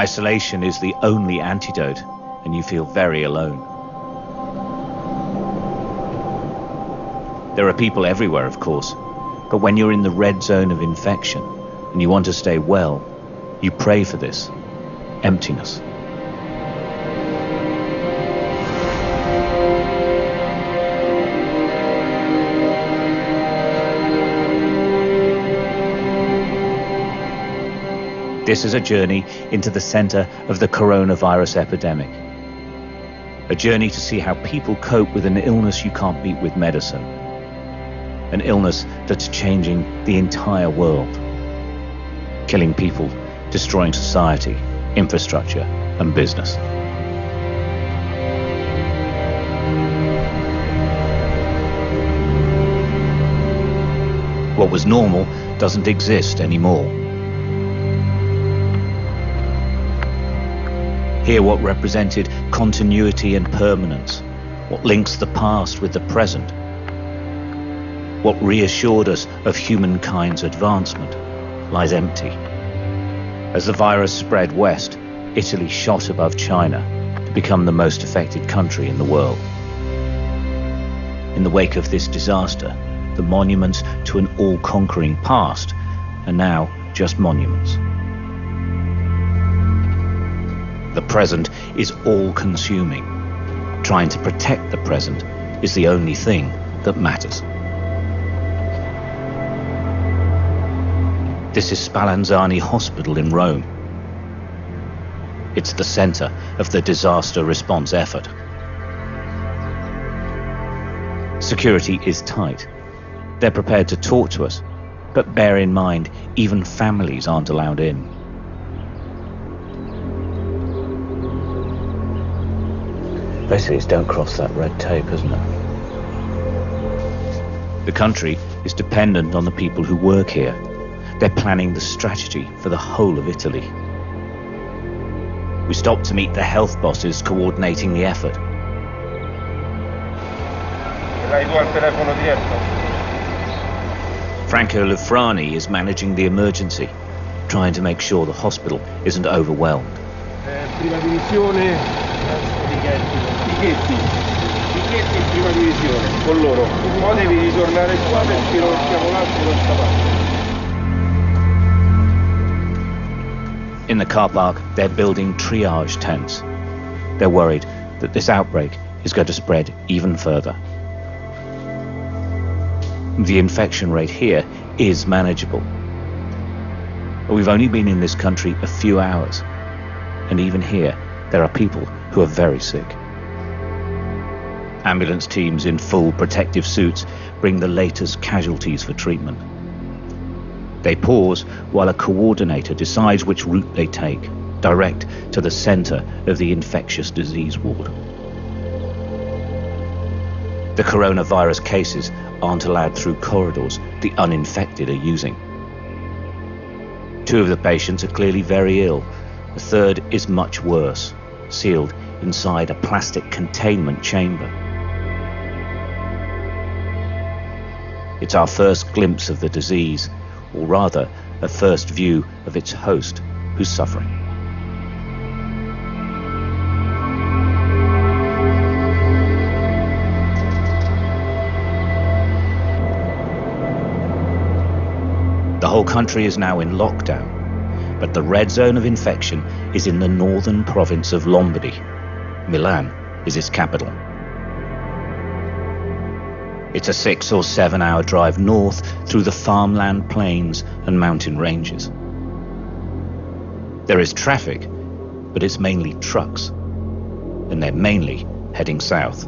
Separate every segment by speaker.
Speaker 1: Isolation is the only antidote, and you feel very alone. There are people everywhere, of course, but when you're in the red zone of infection and you want to stay well, you pray for this emptiness. This is a journey into the center of the coronavirus epidemic. A journey to see how people cope with an illness you can't beat with medicine. An illness that's changing the entire world. Killing people, destroying society, infrastructure, and business. What was normal doesn't exist anymore. Here what represented continuity and permanence, what links the past with the present, what reassured us of humankind's advancement, lies empty. As the virus spread west, Italy shot above China to become the most affected country in the world. In the wake of this disaster, the monuments to an all-conquering past are now just monuments. The present is all-consuming. Trying to protect the present is the only thing that matters. This is Spallanzani Hospital in Rome. It's the center of the disaster response effort. Security is tight. They're prepared to talk to us, but bear in mind, even families aren't allowed in. Basically, it's don't cross that red tape, isn't it? The country is dependent on the people who work here. They're planning the strategy for the whole of Italy. We stopped to meet the health bosses coordinating the effort. Franco Lufrani is managing the emergency, trying to make sure the hospital isn't overwhelmed.
Speaker 2: Prima divisione, Picchetti in prima divisione, con loro. Poi devi ritornare qua perché non siamo là da sta
Speaker 1: In the car park, they're building triage tents. They're worried that this outbreak is going to spread even further. The infection rate here is manageable. But we've only been in this country a few hours, and even here, there are people who are very sick. Ambulance teams in full protective suits bring the latest casualties for treatment. They pause while a coordinator decides which route they take, direct to the center of the infectious disease ward. The coronavirus cases aren't allowed through corridors the uninfected are using. 2 of the patients are clearly very ill. The third is much worse, sealed inside a plastic containment chamber. It's our first glimpse of the disease, or rather, a first view of its host who's suffering. The whole country is now in lockdown, but the red zone of infection is in the northern province of Lombardy. Milan is its capital. It's a 6 or 7 hour drive north through the farmland plains and mountain ranges. There is traffic, but it's mainly trucks, and they're mainly heading south.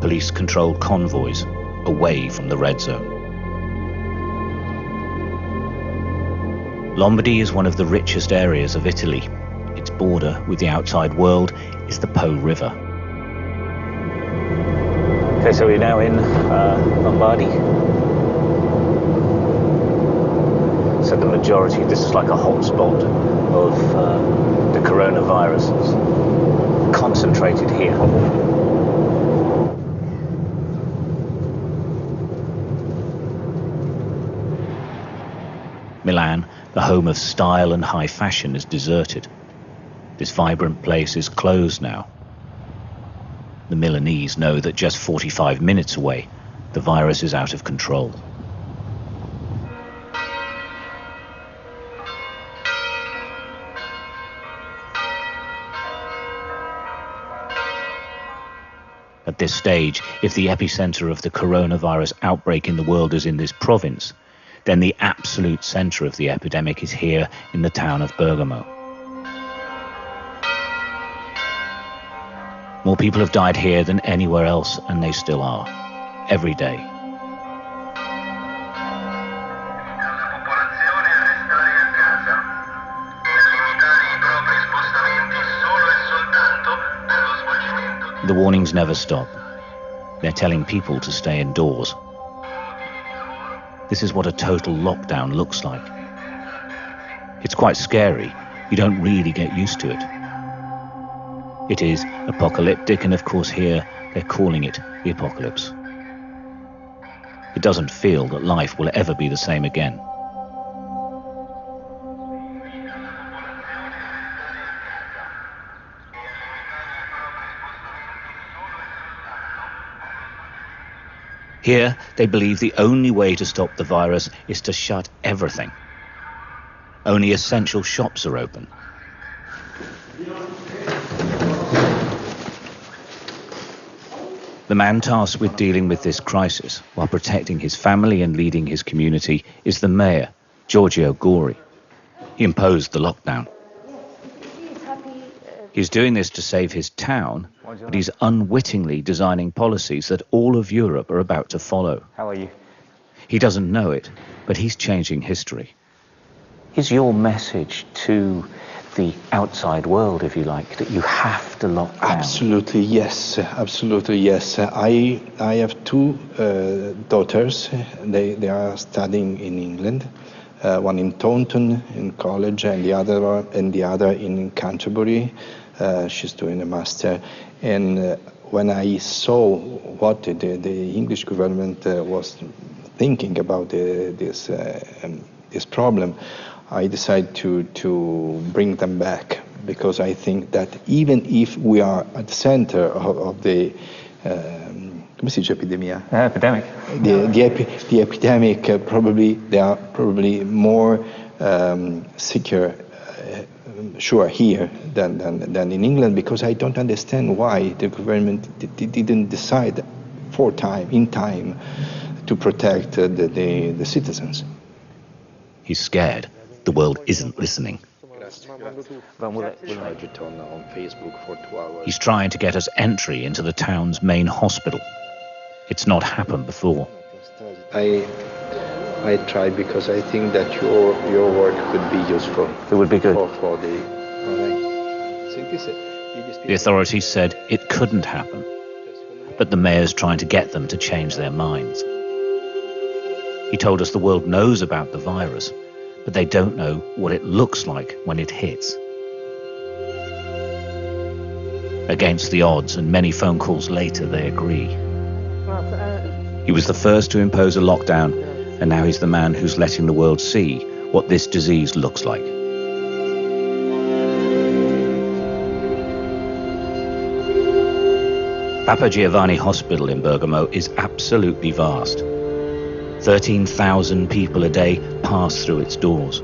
Speaker 1: Police-controlled convoys away from the red zone. Lombardy is one of the richest areas of Italy. Its border with the outside world is the Po River. Okay, so we're now in Lombardy. So the majority, this is like a hotspot of the coronavirus. It's concentrated here. Milan, the home of style and high fashion, is deserted. This vibrant place is closed now. The Milanese know that just 45 minutes away, the virus is out of control. At this stage, if the epicenter of the coronavirus outbreak in the world is in this province, then the absolute center of the epidemic is here in the town of Bergamo. More people have died here than anywhere else, and they still are, every day. The warnings never stop. They're telling people to stay indoors. This is what a total lockdown looks like. It's quite scary. You don't really get used to it. It is apocalyptic, and of course here they're calling it the apocalypse. It doesn't feel that life will ever be the same again. Here, they believe the only way to stop the virus is to shut everything. Only essential shops are open. The man tasked with dealing with this crisis while protecting his family and leading his community is the mayor, Giorgio Gori. He imposed the lockdown. He's doing this to save his town, but he's unwittingly designing policies that all of Europe are about to follow.
Speaker 3: How are you?
Speaker 1: He doesn't know it, but he's changing history.
Speaker 3: Is your message to the outside world, if you like, that you have to lock down?
Speaker 4: Absolutely, yes. Absolutely, yes. I have two daughters. They are studying in England. One in Taunton in college, and the other in Canterbury. She's doing a master. And when I saw what the English government was thinking about this problem, I decided to bring them back, because I think that even if we are at the center of the come si dice epidemia?
Speaker 3: Epidemic.
Speaker 4: The epidemic, probably they are probably more secure, sure, here than in England, because I don't understand why the government didn't decide in time to protect the citizens.
Speaker 1: He's scared. The world isn't listening. He's trying to get us entry into the town's main hospital. It's not happened before.
Speaker 4: I tried because I think that your work could be useful.
Speaker 3: It would be good.
Speaker 1: The authorities said it couldn't happen, but the mayor's trying to get them to change their minds. He told us the world knows about the virus, but they don't know what it looks like when it hits. Against the odds, and many phone calls later, they agree. He was the first to impose a lockdown, and now he's the man who's letting the world see what this disease looks like. Papa Giovanni Hospital in Bergamo is absolutely vast. 13,000 people a day pass through its doors.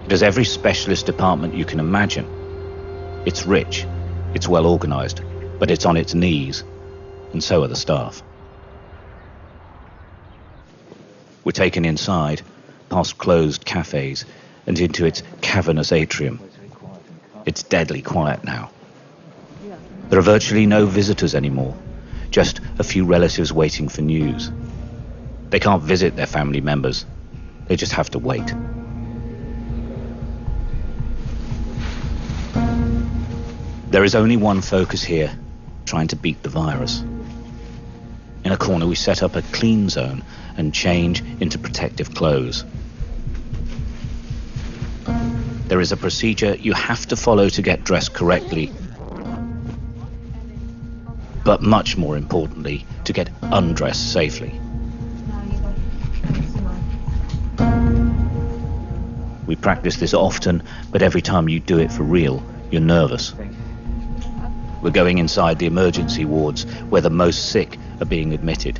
Speaker 1: It has every specialist department you can imagine. It's rich, it's well organized, but it's on its knees, and so are the staff. We're taken inside, past closed cafes, and into its cavernous atrium. It's deadly quiet now. There are virtually no visitors anymore, just a few relatives waiting for news. They can't visit their family members. They just have to wait. There is only one focus here, trying to beat the virus. In a corner, we set up a clean zone and change into protective clothes. There is a procedure you have to follow to get dressed correctly, but much more importantly, to get undressed safely. We practice this often, but every time you do it for real, you're nervous. We're going inside the emergency wards where the most sick are being admitted.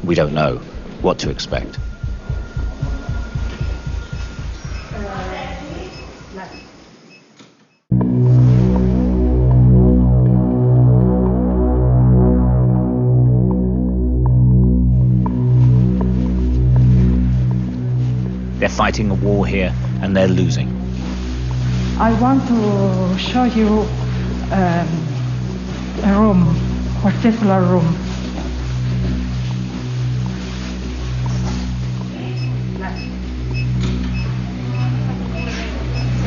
Speaker 1: We don't know what to expect. They're fighting a war here and they're losing.
Speaker 5: I want to show you a room, particular room.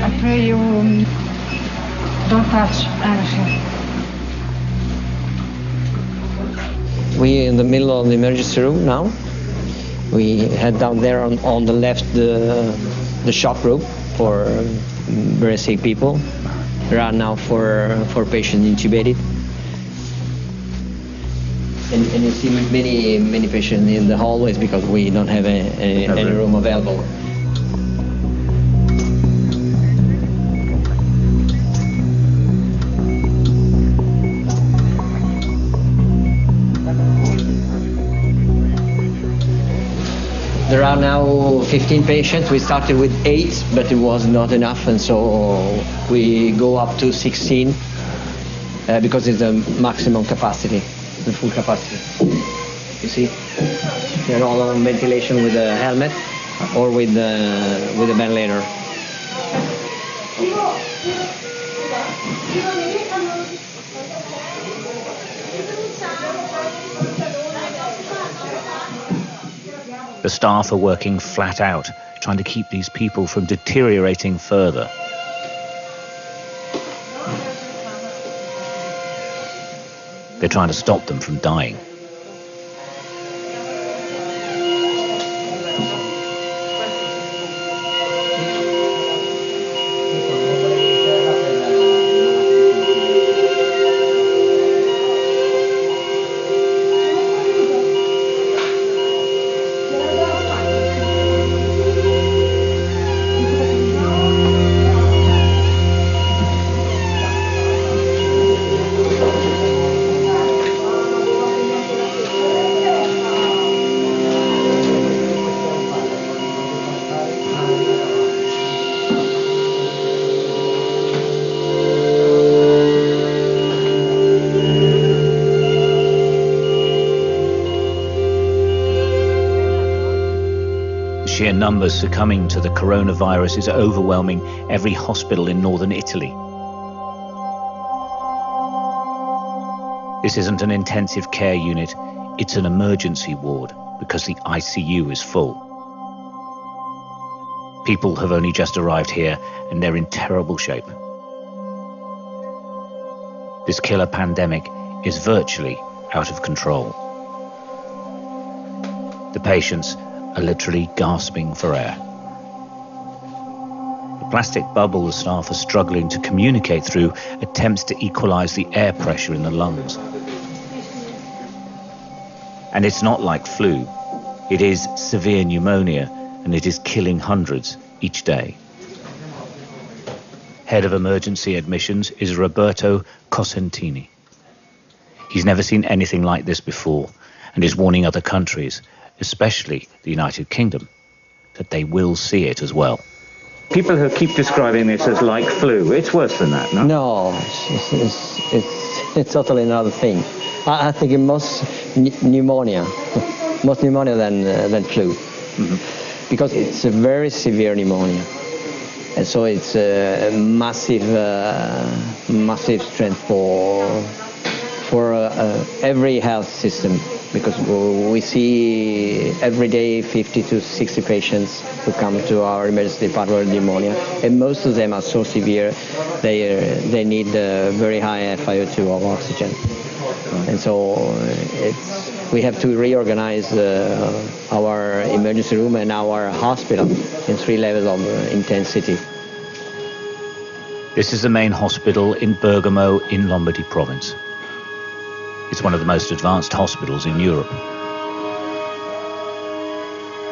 Speaker 5: I pray you don't touch anything.
Speaker 6: We're in the middle of the emergency room now. We had down there on the left the shock room for very sick people. There are now four patients intubated. And you see many patients in the hallways because we don't have any room available. There are now 15 patients. We started with 8, but it was not enough, and so we go up to 16 because it's the maximum capacity, the full capacity. You see, they're all on ventilation with a helmet or with a ventilator.
Speaker 1: The staff are working flat out, trying to keep these people from deteriorating further. They're trying to stop them from dying. Sheer numbers succumbing to the coronavirus is overwhelming every hospital in northern Italy. This isn't an intensive care unit, it's an emergency ward because the ICU is full. People have only just arrived here and they're in terrible shape. This killer pandemic is virtually out of control. The patients are literally gasping for air. The plastic bubble the staff are struggling to communicate through attempts to equalize the air pressure in the lungs. And it's not like flu. It is severe pneumonia, and it is killing hundreds each day. Head of emergency admissions is Roberto Cosentini. He's never seen anything like this before and is warning other countries, especially the United Kingdom, that they will see it as well. People who keep describing this as like flu, it's worse than that, no?
Speaker 6: No, it's totally another thing. I think it's most pneumonia than flu, because it's a very severe pneumonia, and so it's a massive strength for every health system, because we see every day 50 to 60 patients who come to our emergency department with pneumonia, and most of them are so severe they need very high FiO2 of oxygen. And so we have to reorganize our emergency room and our hospital in 3 levels of intensity.
Speaker 1: This is the main hospital in Bergamo in Lombardy province. It's one of the most advanced hospitals in Europe.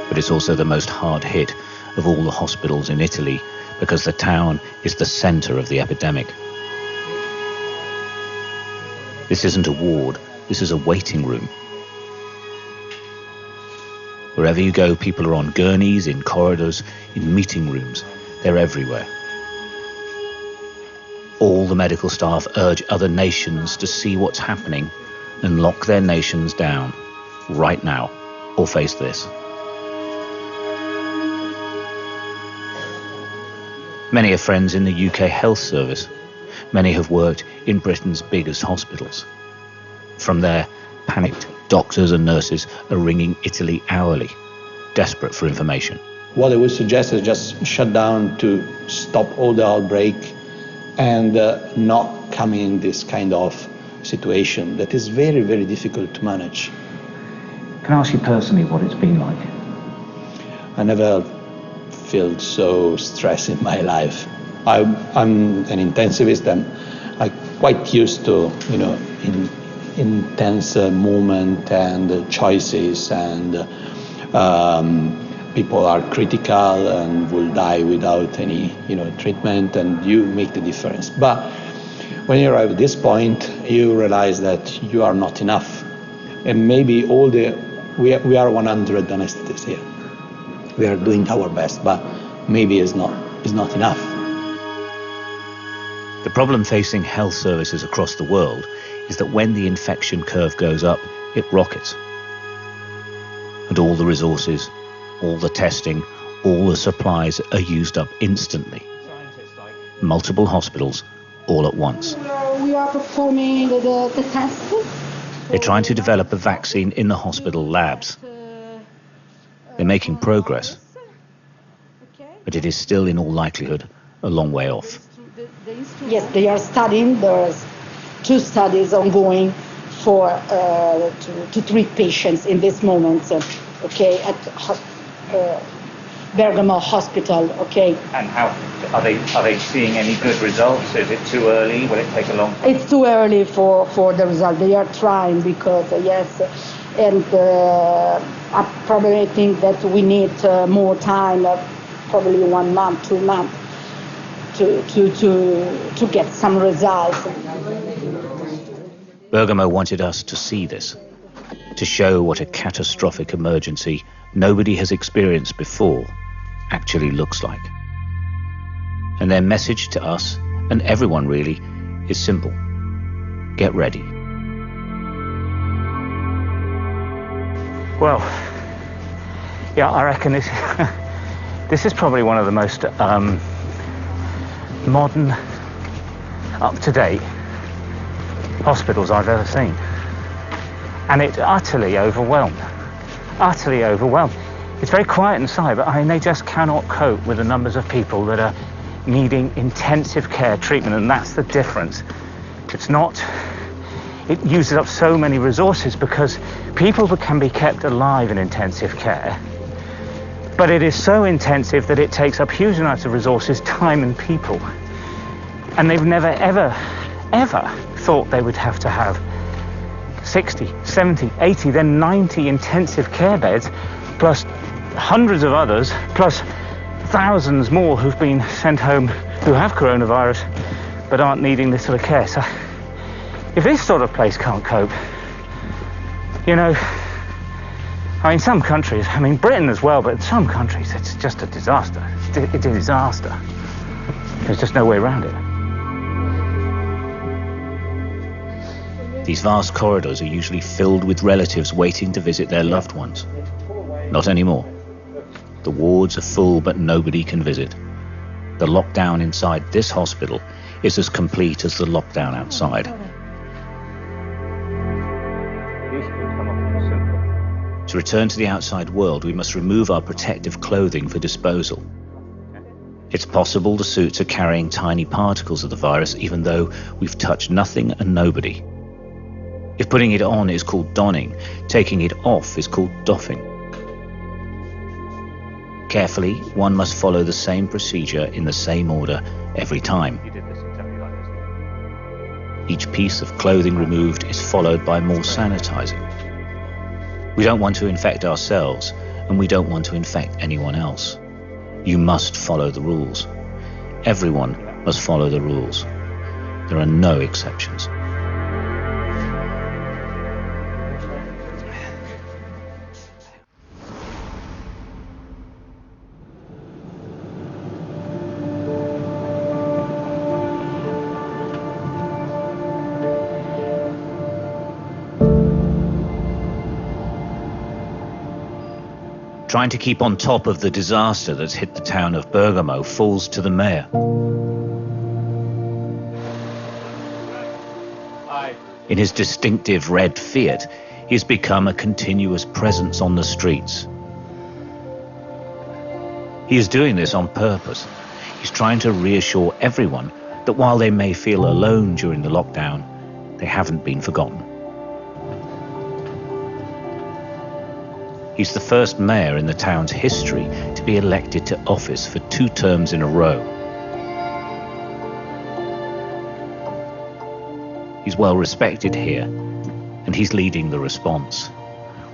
Speaker 1: But it's also the most hard hit of all the hospitals in Italy because the town is the center of the epidemic. This isn't a ward, this is a waiting room. Wherever you go, people are on gurneys, in corridors, in meeting rooms. They're everywhere. All the medical staff urge other nations to see what's happening and lock their nations down right now, or face this. Many are friends in the UK health service. Many have worked in Britain's biggest hospitals. From there, panicked doctors and nurses are ringing Italy hourly, desperate for information.
Speaker 7: What I would suggest is just shut down to stop all the outbreak and not come in this kind of situation that is very, very difficult to manage.
Speaker 3: Can I ask you personally what it's been like?
Speaker 7: I never felt so stressed in my life. I'm an intensivist and I'm quite used to, intense moment and choices, and people are critical and will die without any, treatment, and you make the difference. But when you arrive at this point, you realize that you are not enough. And maybe we are 100 anesthetists here. We are doing our best, but maybe it's not enough.
Speaker 1: The problem facing health services across the world is that when the infection curve goes up, it rockets. And all the resources, all the testing, all the supplies are used up instantly. Multiple hospitals all at once.
Speaker 5: We are performing the test.
Speaker 1: They're trying to develop a vaccine in the hospital labs. They're making progress, but it is still in all likelihood a long way off.
Speaker 5: Yes, they are studying. There's 2 studies ongoing for to treat patients in this moment. At Bergamo Hospital. Okay.
Speaker 3: And how are they seeing any good results? Is it too early? Will it take a long time?
Speaker 5: It's too early for the result. They are trying because yes, and I probably think that we need more time, probably 1 month, 2 months, to get some results.
Speaker 1: Bergamo wanted us to see this, to show what a catastrophic emergency nobody has experienced before actually looks like. And their message to us, and everyone really, is simple. Get ready.
Speaker 3: Well, yeah, I reckon this is probably one of the most modern, up-to-date hospitals I've ever seen. And it's utterly overwhelmed. Utterly overwhelmed. It's very quiet inside, but they just cannot cope with the numbers of people that are needing intensive care treatment, and that's the difference. It uses up so many resources because people can be kept alive in intensive care, but it is so intensive that it takes up huge amounts of resources, time and people. And they've never, ever, ever thought they would have to have 60, 70, 80, then 90 intensive care beds, plus hundreds of others, plus thousands more who've been sent home who have coronavirus but aren't needing this sort of care. So if this sort of place can't cope, some countries, Britain as well, but in some countries it's just a disaster. It's a disaster. There's just no way around it.
Speaker 1: These vast corridors are usually filled with relatives waiting to visit their loved ones. Not anymore. The wards are full, but nobody can visit. The lockdown inside this hospital is as complete as the lockdown outside. To return to the outside world, we must remove our protective clothing for disposal. It's possible the suits are carrying tiny particles of the virus, even though we've touched nothing and nobody. If putting it on is called donning, taking it off is called doffing. Carefully, one must follow the same procedure in the same order every time. Each piece of clothing removed is followed by more sanitizing. We don't want to infect ourselves, and we don't want to infect anyone else. You must follow the rules. Everyone must follow the rules. There are no exceptions. Trying to keep on top of the disaster that's hit the town of Bergamo falls to the mayor. In his distinctive red Fiat, he's become a continuous presence on the streets. He is doing this on purpose. He's trying to reassure everyone that while they may feel alone during the lockdown, they haven't been forgotten. He's the first mayor in the town's history to be elected to office for 2 terms in a row. He's well respected here, and he's leading the response,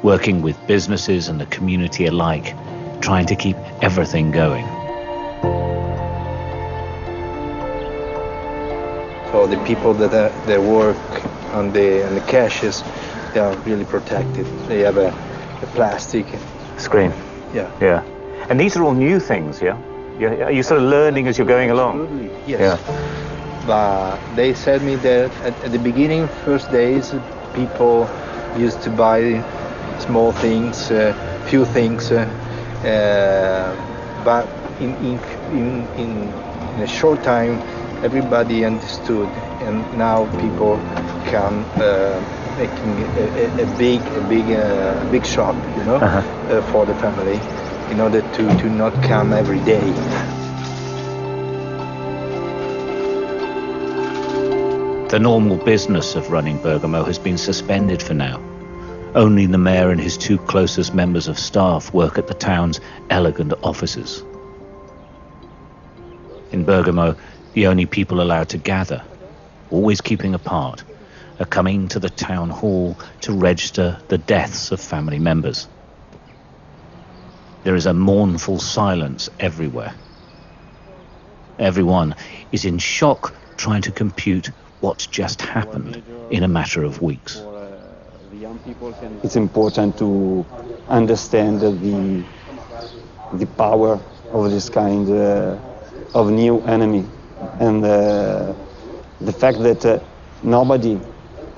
Speaker 1: working with businesses and the community alike, trying to keep everything going.
Speaker 4: So the people that work on the caches, they are really protected. They have a plastic
Speaker 3: Screen.
Speaker 4: Yeah.
Speaker 3: And these are all new things, yeah? Are you sort of learning as you're going along?
Speaker 4: Absolutely, yes.
Speaker 3: Yeah.
Speaker 4: But they said me that at the beginning, first days, people used to buy small things, few things, but in a short time, everybody understood, and now people come making a big shop, you know, for the family, in order to not come every day.
Speaker 1: The normal business of running Bergamo has been suspended for now. Only the mayor and his 2 closest members of staff work at the town's elegant offices. In Bergamo, the only people allowed to gather, always keeping apart, are coming to the town hall to register the deaths of family members. There is a mournful silence everywhere. Everyone is in shock, trying to compute what's just happened in a matter of weeks.
Speaker 8: It's important to understand the power of this kind of new enemy, and the fact that nobody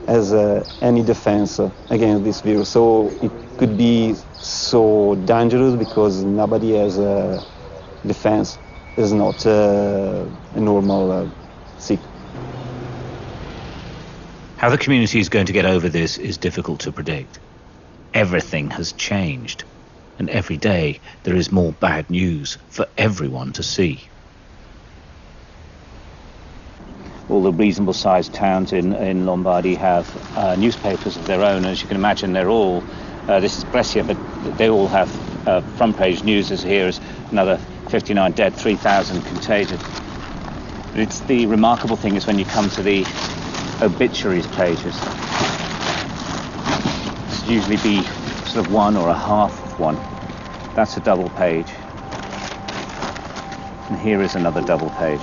Speaker 8: has any defense against this virus. So it could be so dangerous because nobody has a defense. It's not a normal sick.
Speaker 1: How the community is going to get over this is difficult to predict. Everything has changed, and every day there is more bad news for everyone to see. All the reasonable-sized towns in Lombardy have newspapers of their own. As you can imagine, they're all, this is Brescia, but they all have front-page news as here is another 59 dead, 3,000 contagious. But it's the remarkable thing is when you come to the obituaries pages, it's usually be sort of one or a half of one. That's a double page. And here is another double page.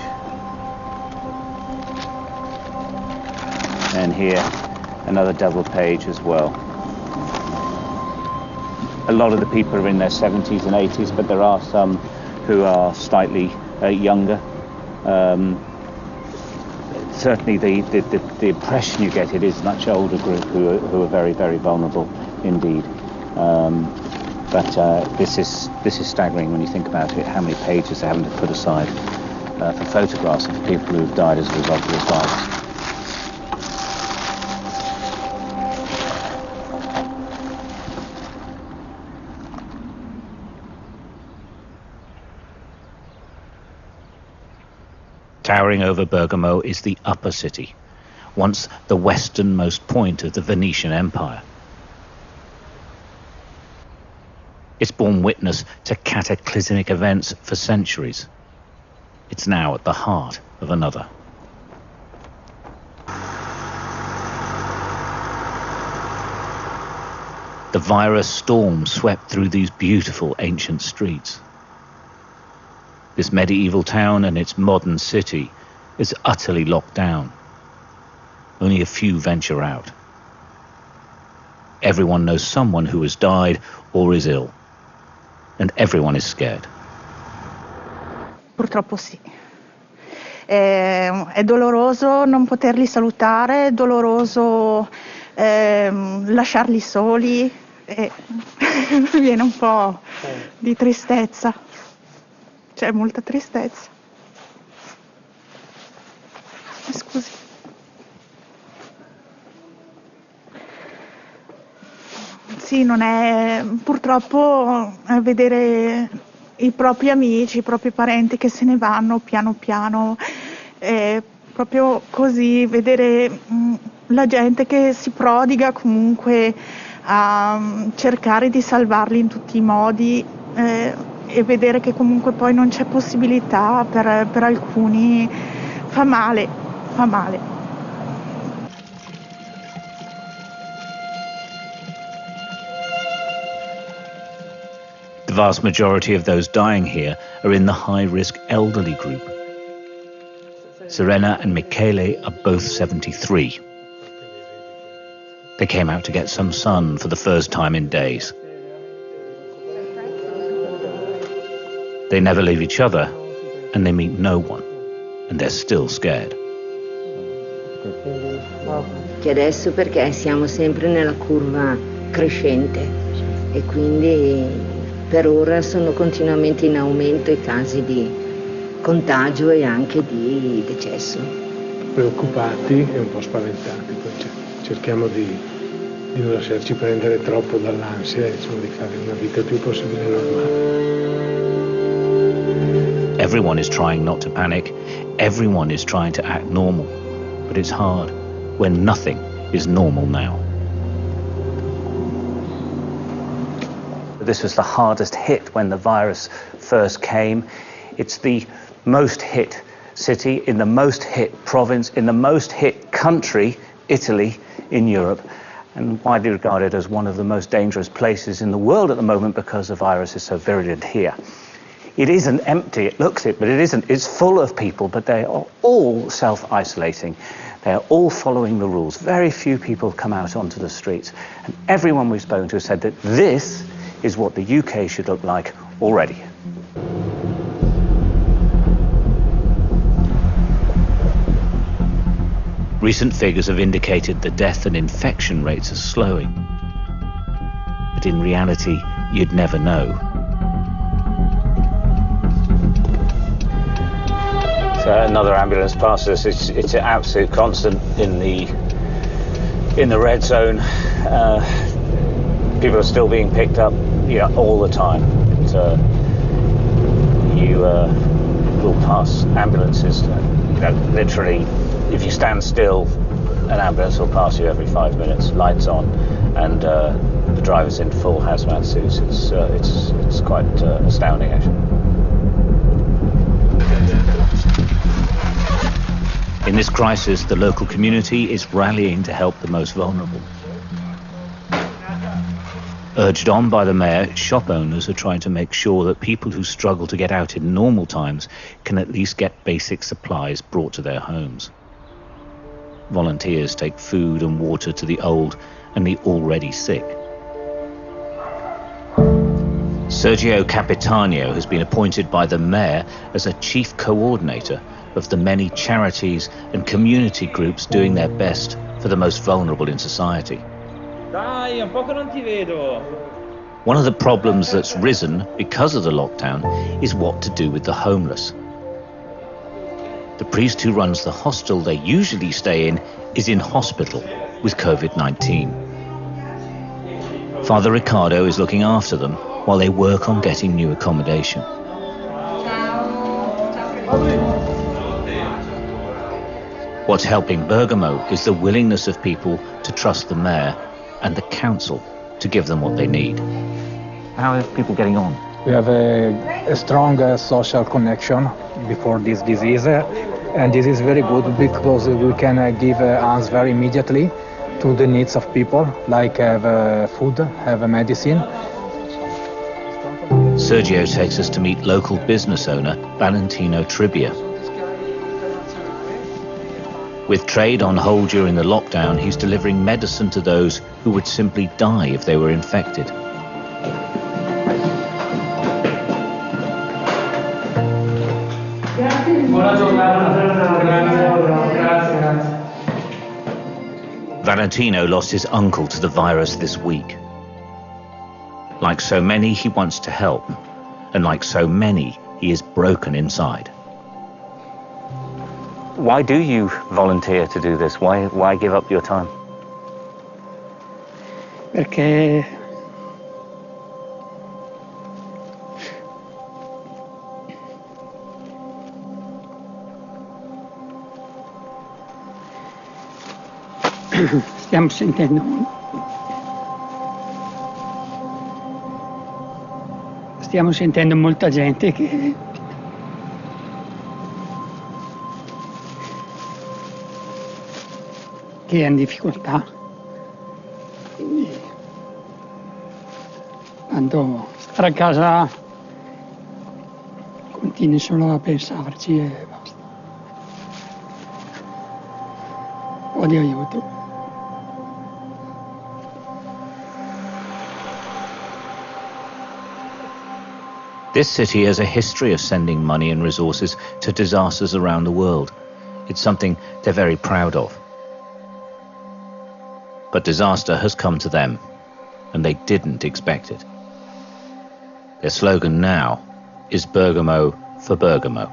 Speaker 1: And here, another double page as well. A lot of the people are in their 70s and 80s, but there are some who are slightly younger. Certainly the impression you get, it is a much older group who are very, very vulnerable indeed. But this is staggering when you think about it, how many pages they're having to put aside for photographs of people who have died as a result of this virus. Towering over Bergamo is the upper city, once the westernmost point of the Venetian Empire. It's borne witness to cataclysmic events for centuries. It's now at the heart of another. The virus storm swept through these beautiful ancient streets. This medieval town and its modern city is utterly locked down. Only a few venture out. Everyone knows someone who has died or is ill, and everyone is scared.
Speaker 9: Purtroppo sì. È doloroso non poterli salutare, è doloroso lasciarli soli, e viene un po' di tristezza, c'è molta tristezza. Scusi. Sì, non è purtroppo vedere i propri amici, i propri parenti che se ne vanno piano piano, proprio così, vedere la gente che si prodiga comunque a cercare di salvarli in tutti i modi, e vedere che comunque poi non c'è possibilità per alcuni, fa male, fa male.
Speaker 1: The vast majority of those dying here are in the high-risk elderly group. Serena and Michele are both 73. They came out to get some sun for the first time in days. They never leave each other, and they meet no one, and they're still scared.
Speaker 10: Che adesso perché siamo sempre nella curva crescente e quindi per ora sono continuamente in aumento i casi di contagio e anche di decesso.
Speaker 2: Preoccupati e un po' spaventati, cerchiamo di non lasciarci prendere troppo dall'ansia e insomma, di fare una vita il più possibile normale.
Speaker 1: Everyone is trying not to panic. Everyone is trying to act normal. But it's hard when nothing is normal now. This was the hardest hit when the virus first came. It's the most hit city in the most hit province in the most hit country, Italy, in Europe, and widely regarded as one of the most dangerous places in the world at the moment because the virus is so virulent here. It isn't empty, it looks it, but it isn't. It's full of people, but they are all self-isolating. They are all following the rules. Very few people come out onto the streets. And everyone we've spoken to said that this is what the UK should look like already. Recent figures have indicated the death and infection rates are slowing. But in reality, you'd never know. So another ambulance passes us. It's an absolute constant in the red zone. People are still being picked up, all the time. You will pass ambulances, literally. If you stand still, an ambulance will pass you every 5 minutes, lights on, and the driver's in full hazmat suits. It's quite astounding, actually. In this crisis, the local community is rallying to help the most vulnerable. Urged on by the mayor, shop owners are trying to make sure that people who struggle to get out in normal times can at least get basic supplies brought to their homes. Volunteers take food and water to the old and the already sick. Sergio Capitano has been appointed by the mayor as a chief coordinator of the many charities and community groups doing their best for the most vulnerable in society.
Speaker 11: Dai, un po' che non ti vedo.
Speaker 1: One of the problems that's risen because of the lockdown is what to do with the homeless. The priest who runs the hostel they usually stay in is in hospital with COVID-19. Father Riccardo is looking after them while they work on getting new accommodation. What's helping Bergamo is the willingness of people to trust the mayor and the council to give them what they need. How are people getting on?
Speaker 12: We have a strong social connection before this disease, and this is very good because we can give answers very immediately to the needs of people, like have food, have medicine.
Speaker 1: Sergio takes us to meet local business owner Valentino Trivia. With trade on hold during the lockdown, he's delivering medicine to those who would simply die if they were infected. Valentino lost his uncle to the virus this week. Like so many, he wants to help, and like so many, he is broken inside.
Speaker 3: Why do you volunteer to do this? Why give up your time?
Speaker 13: Perché stiamo sentendo molta gente che è in difficoltà, quindi quando stare a casa continui solo a pensarci e basta. Un po' di aiuto.
Speaker 1: This city has a history of sending money and resources to disasters around the world. It's something they're very proud of. But disaster has come to them, and they didn't expect it. Their slogan now is Bergamo for Bergamo.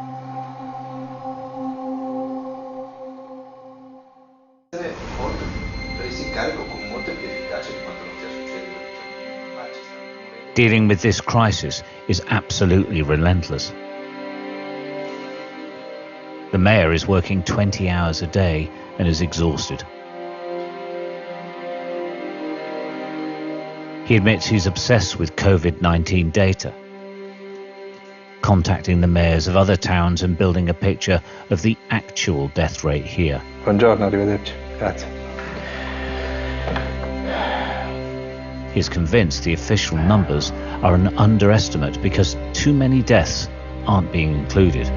Speaker 1: Dealing with this crisis is absolutely relentless. The mayor is working 20 hours a day and is exhausted. He admits he's obsessed with COVID-19 data, contacting the mayors of other towns and building a picture of the actual death rate here.
Speaker 4: Buongiorno, arrivederci. Grazie.
Speaker 1: He's convinced the official numbers are an underestimate because too many deaths aren't being included.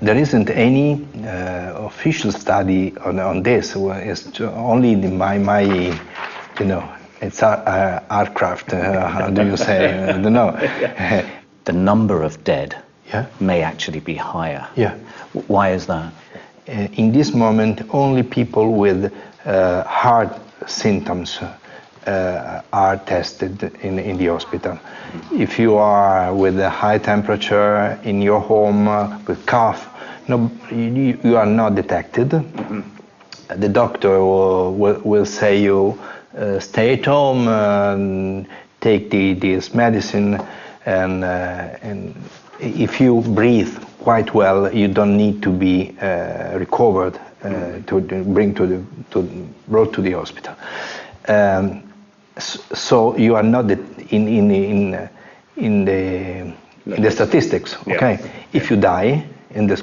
Speaker 4: There isn't any official study on this. It's only my you know, it's art craft. How do you say? I don't know.
Speaker 1: The number of dead may actually be higher.
Speaker 4: Yeah.
Speaker 1: Why is that?
Speaker 4: In this moment, only people with heart symptoms are tested in the hospital. If you are with a high temperature in your home with cough, no, you are not detected. Mm-hmm. The doctor will say you stay at home, take this medicine, and if you breathe quite well, you don't need to be recovered to brought to the hospital. So you are not in the statistics. Okay, yeah. If you die in these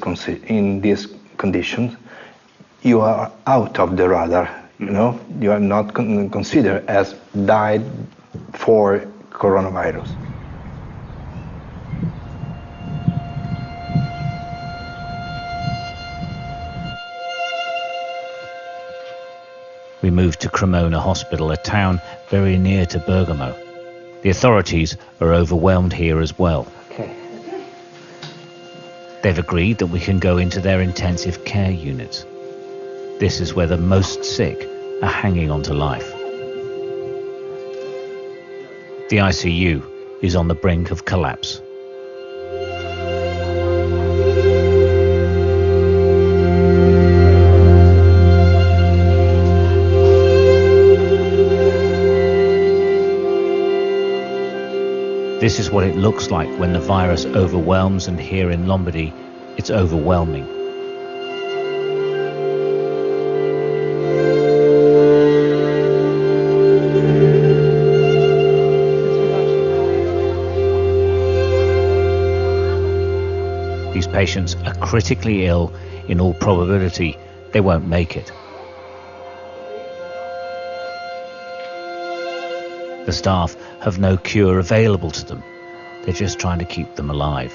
Speaker 4: conditions, you are out of the radar. You know, you are not considered as died for coronavirus.
Speaker 1: We moved to Cremona Hospital, a town very near to Bergamo. The authorities are overwhelmed here as well.
Speaker 3: Okay.
Speaker 1: They've agreed that we can go into their intensive care units. This is where the most sick are hanging on to life. The ICU is on the brink of collapse. This is what it looks like when the virus overwhelms, and here in Lombardy, it's overwhelming. These patients are critically ill. In all probability, they won't make it. The staff have no cure available to them. They're just trying to keep them alive.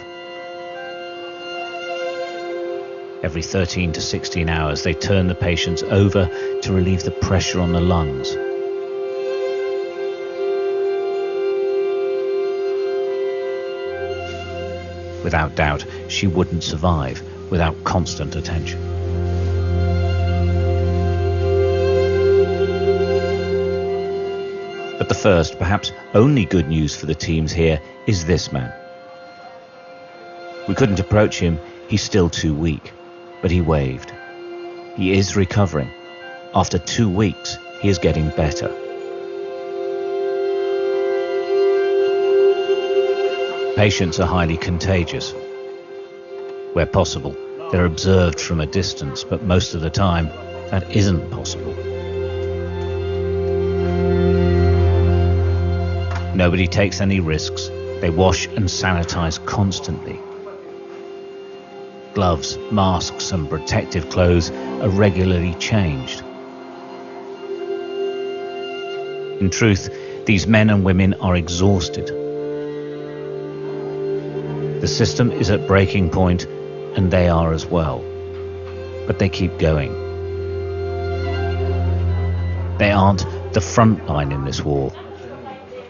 Speaker 1: Every 13 to 16 hours, they turn the patients over to relieve the pressure on the lungs. Without doubt, she wouldn't survive without constant attention. But the first, perhaps only good news for the teams here is this man. We couldn't approach him, he's still too weak, but he waved. He is recovering. After 2 weeks, he is getting better. Patients are highly contagious. Where possible, they're observed from a distance, but most of the time, that isn't possible. Nobody takes any risks. They wash and sanitize constantly. Gloves, masks, and protective clothes are regularly changed. In truth, these men and women are exhausted. The system is at breaking point, and they are as well. But they keep going. They aren't the front line in this war.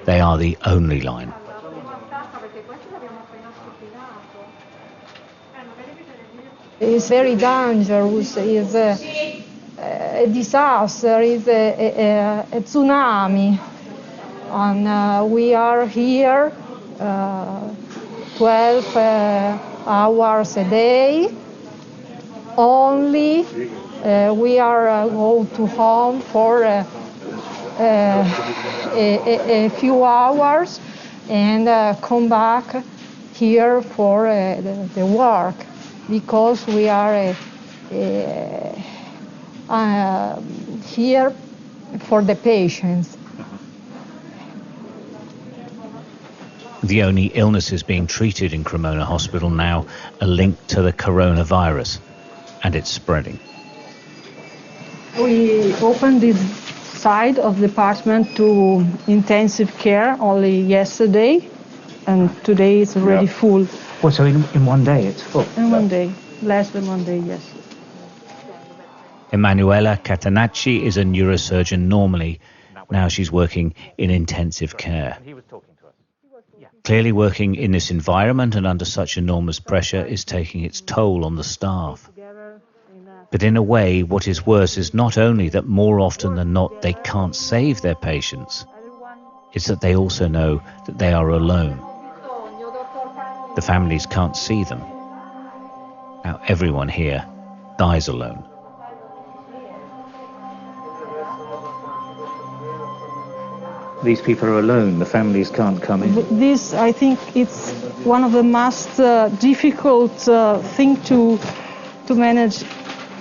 Speaker 1: They are the only line.
Speaker 14: It's very dangerous. It's a disaster. It's a tsunami. And we are here 12 hours a day. Only we are go to home for a few hours and come back here for the work, because we are here for the patients.
Speaker 1: The only illnesses being treated in Cremona Hospital now are linked to the coronavirus, and it's spreading.
Speaker 14: We opened this side of the department to intensive care only yesterday, and today it's already full.
Speaker 3: Well, so in one day it's full?
Speaker 14: In one day, less than one day, yes.
Speaker 1: Emanuela Catanacci is a neurosurgeon normally. Now she's working in intensive care. Clearly, working in this environment and under such enormous pressure is taking its toll on the staff. But in a way, what is worse is not only that more often than not they can't save their patients, it's that they also know that they are alone. The families can't see them. Now everyone here dies alone.
Speaker 3: These people are alone, the families can't come in.
Speaker 14: This, I think, it's one of the most difficult thing to manage,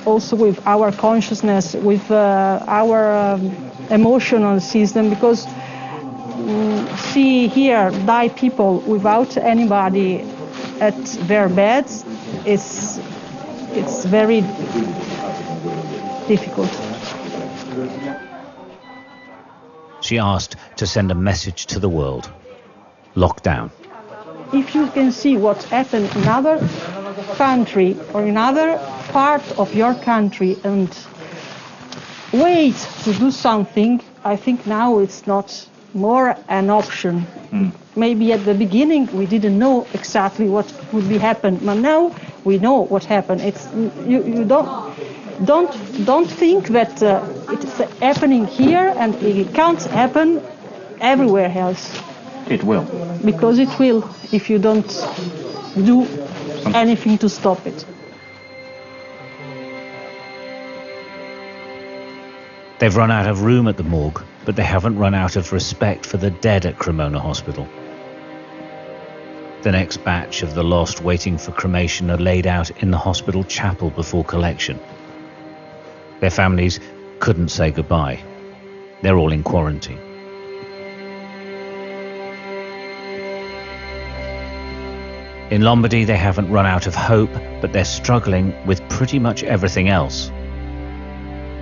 Speaker 14: also with our consciousness, with our emotional system, because see here die people without anybody at their beds. It's very difficult.
Speaker 1: She asked to send a message to the world. Lockdown.
Speaker 14: If you can see what's happened in other country or in other part of your country and wait to do something, I think now it's not more an option. Maybe at the beginning we didn't know exactly what would be happen, but now we know what happened. It's you don't think that it's happening here and it can't happen everywhere else.
Speaker 3: It will.
Speaker 14: Because it will if you don't do anything to stop it.
Speaker 1: They've run out of room at the morgue, but they haven't run out of respect for the dead at Cremona Hospital. The next batch of the lost waiting for cremation are laid out in the hospital chapel before collection. Their families couldn't say goodbye. They're all in quarantine. In Lombardy, they haven't run out of hope, but they're struggling with pretty much everything else.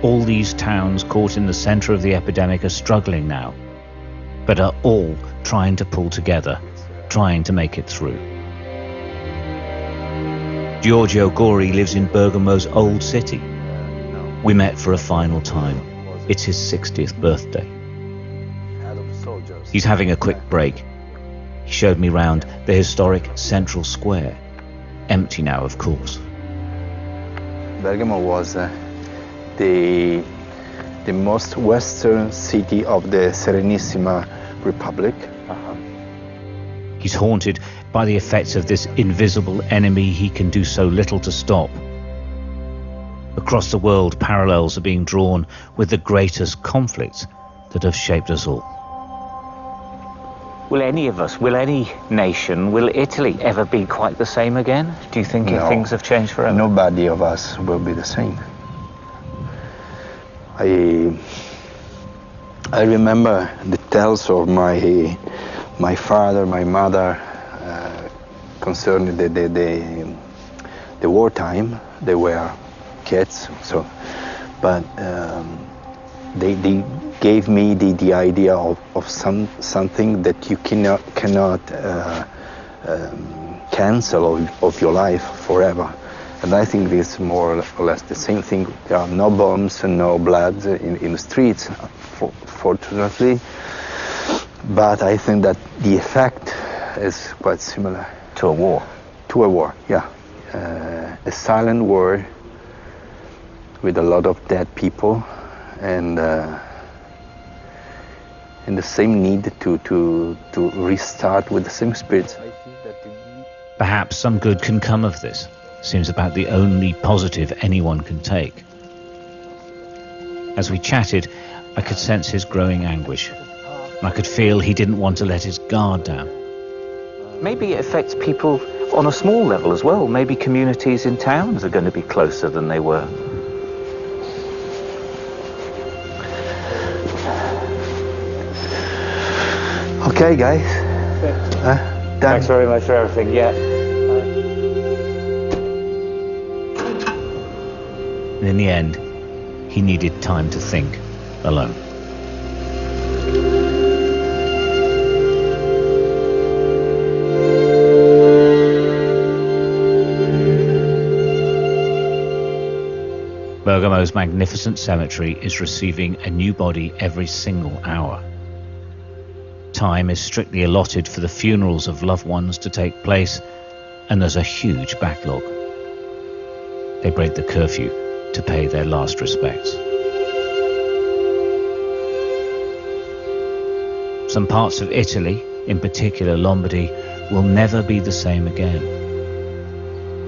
Speaker 1: All these towns caught in the center of the epidemic are struggling now. but are all trying to pull together, trying to make it through. Giorgio Gori lives in Bergamo's old city. We met for a final time. It's his 60th birthday. He's having a quick break. He showed me round the historic central square. Empty now, of course.
Speaker 4: Bergamo was the most western city of the Serenissima Republic.
Speaker 1: He's haunted by the effects of this invisible enemy he can do so little to stop. Across the world, parallels are being drawn with the greatest conflicts that have shaped us all.
Speaker 3: Will any of us, will any nation, will Italy ever be quite the same again? Do you think
Speaker 4: No.
Speaker 3: things have changed forever?
Speaker 4: Nobody of us will be the same. I remember the tales of my father, my mother, concerning the wartime. They were kids, so, but they gave me the idea of something that you cannot cancel of your life forever. And I think this is more or less the same thing. There are no bombs and no blood in the streets, fortunately. But I think that the effect is quite similar.
Speaker 3: To a war?
Speaker 4: To a war, yeah. A silent war with a lot of dead people and the same need to restart with the same spirit.
Speaker 1: Perhaps some good can come of this. Seems about the only positive anyone can take. As we chatted, I could sense his growing anguish. And I could feel he didn't want to let his guard down.
Speaker 3: Maybe it affects people on a small level as well. Maybe communities in towns are going to be closer than they were.
Speaker 4: Okay, guys.
Speaker 3: Thanks very much for everything. Yeah.
Speaker 1: And in the end, he needed time to think alone. Bergamo's magnificent cemetery is receiving a new body every single hour. Time is strictly allotted for the funerals of loved ones to take place, and there's a huge backlog. They break the curfew to pay their last respects. Some parts of Italy, in particular Lombardy, will never be the same again.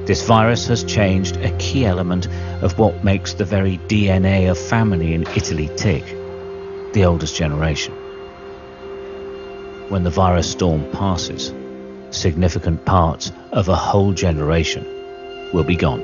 Speaker 1: This virus has changed a key element of what makes the very DNA of family in Italy tick, the oldest generation. When the virus storm passes, significant parts of a whole generation will be gone.